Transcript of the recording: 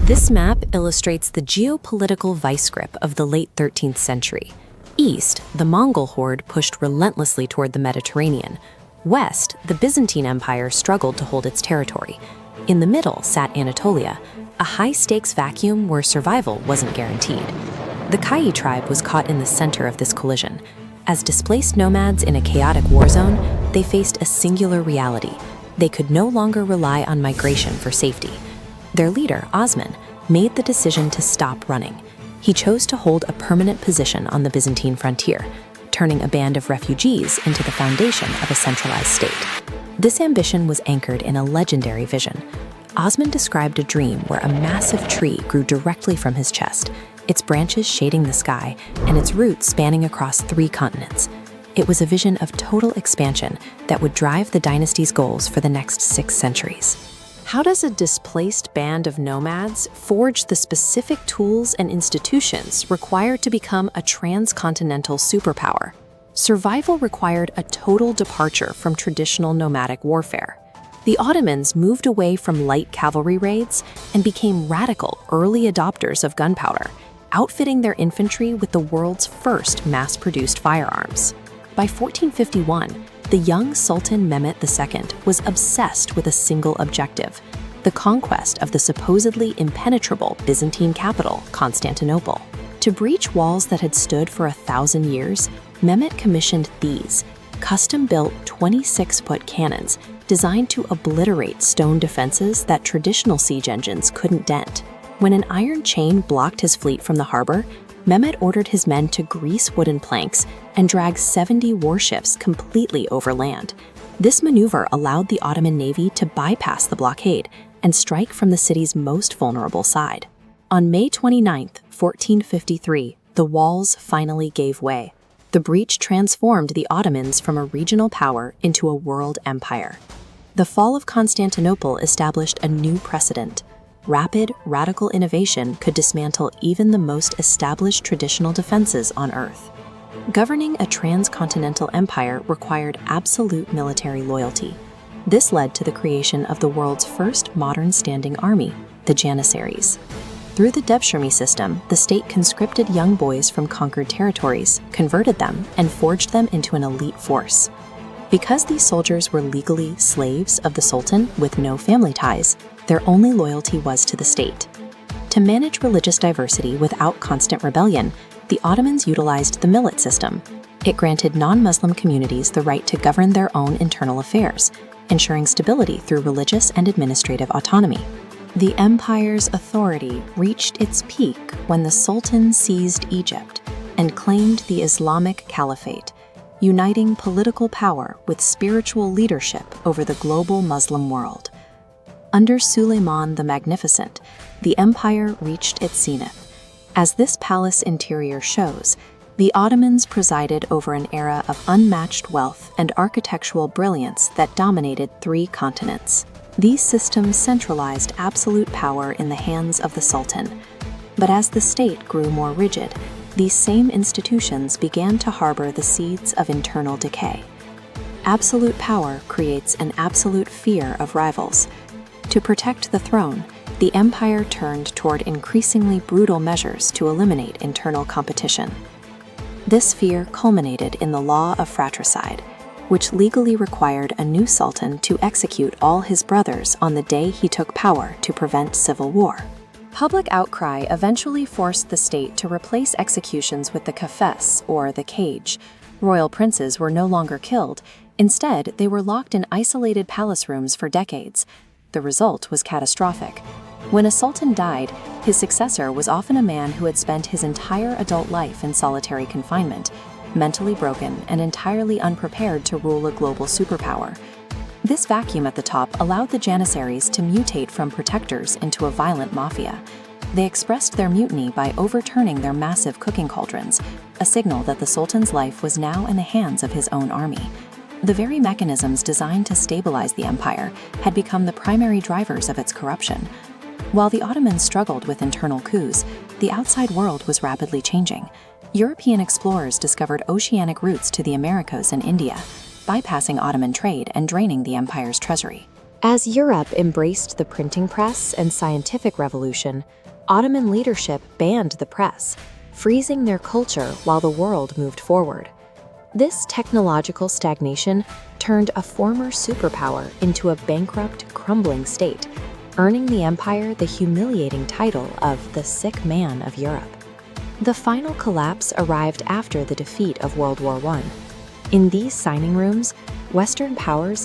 This map illustrates the geopolitical vice grip of the late 13th century. East, the Mongol horde pushed relentlessly toward the Mediterranean. West, the Byzantine Empire struggled to hold its territory. In the middle sat Anatolia, a high-stakes vacuum where survival wasn't guaranteed. The Kai tribe was caught in the center of this collision. As displaced nomads in a chaotic war zone, they faced a singular reality. They could no longer rely on migration for safety. Their leader, Osman, made the decision to stop running. He chose to hold a permanent position on the Byzantine frontier, turning a band of refugees into the foundation of a centralized state. This ambition was anchored in a legendary vision. Osman described a dream where a massive tree grew directly from his chest, its branches shading the sky and its roots spanning across 3 continents. It was a vision of total expansion that would drive the dynasty's goals for the next 6 centuries. How does a displaced band of nomads forge the specific tools and institutions required to become a transcontinental superpower? Survival required a total departure from traditional nomadic warfare. The Ottomans moved away from light cavalry raids and became radical early adopters of gunpowder, outfitting their infantry with the world's first mass-produced firearms. By 1451, the young Sultan Mehmet II was obsessed with a single objective: the conquest of the supposedly impenetrable Byzantine capital, Constantinople. To breach walls that had stood for 1,000 years, Mehmet commissioned these custom-built 26-foot cannons designed to obliterate stone defenses that traditional siege engines couldn't dent. When an iron chain blocked his fleet from the harbor, Mehmet ordered his men to grease wooden planks and drag 70 warships completely over land. This maneuver allowed the Ottoman navy to bypass the blockade and strike from the city's most vulnerable side. On May 29, 1453, the walls finally gave way. The breach transformed the Ottomans from a regional power into a world empire. The fall of Constantinople established a new precedent. Rapid, radical innovation could dismantle even the most established traditional defenses on Earth. Governing a transcontinental empire required absolute military loyalty. This led to the creation of the world's first modern standing army, the Janissaries. Through the Devshirme system, the state conscripted young boys from conquered territories, converted them, and forged them into an elite force. Because these soldiers were legally slaves of the Sultan with no family ties, their only loyalty was to the state. To manage religious diversity without constant rebellion, the Ottomans utilized the millet system. It granted non-Muslim communities the right to govern their own internal affairs, ensuring stability through religious and administrative autonomy. The empire's authority reached its peak when the Sultan seized Egypt and claimed the Islamic Caliphate, uniting political power with spiritual leadership over the global Muslim world. Under Suleiman the Magnificent, the empire reached its zenith. As this palace interior shows, the Ottomans presided over an era of unmatched wealth and architectural brilliance that dominated 3 continents. These systems centralized absolute power in the hands of the Sultan. But as the state grew more rigid, these same institutions began to harbor the seeds of internal decay. Absolute power creates an absolute fear of rivals. To protect the throne, the empire turned toward increasingly brutal measures to eliminate internal competition. This fear culminated in the law of Fratricide, which legally required a new sultan to execute all his brothers on the day he took power to prevent civil war. Public outcry eventually forced the state to replace executions with the kafes, or the cage. Royal princes were no longer killed. Instead, they were locked in isolated palace rooms for decades. The result was catastrophic. When a sultan died, his successor was often a man who had spent his entire adult life in solitary confinement, mentally broken and entirely unprepared to rule a global superpower. This vacuum at the top allowed the Janissaries to mutate from protectors into a violent mafia. They expressed their mutiny by overturning their massive cooking cauldrons, a signal that the sultan's life was now in the hands of his own army. The very mechanisms designed to stabilize the empire had become the primary drivers of its corruption. While the Ottomans struggled with internal coups, the outside world was rapidly changing. European explorers discovered oceanic routes to the Americas and India, bypassing Ottoman trade and draining the empire's treasury. As Europe embraced the printing press and scientific revolution, Ottoman leadership banned the press, freezing their culture while the world moved forward. This technological stagnation turned a former superpower into a bankrupt, crumbling state, earning the empire the humiliating title of the sick man of Europe. The final collapse arrived after the defeat of World War I. In these signing rooms, Western powers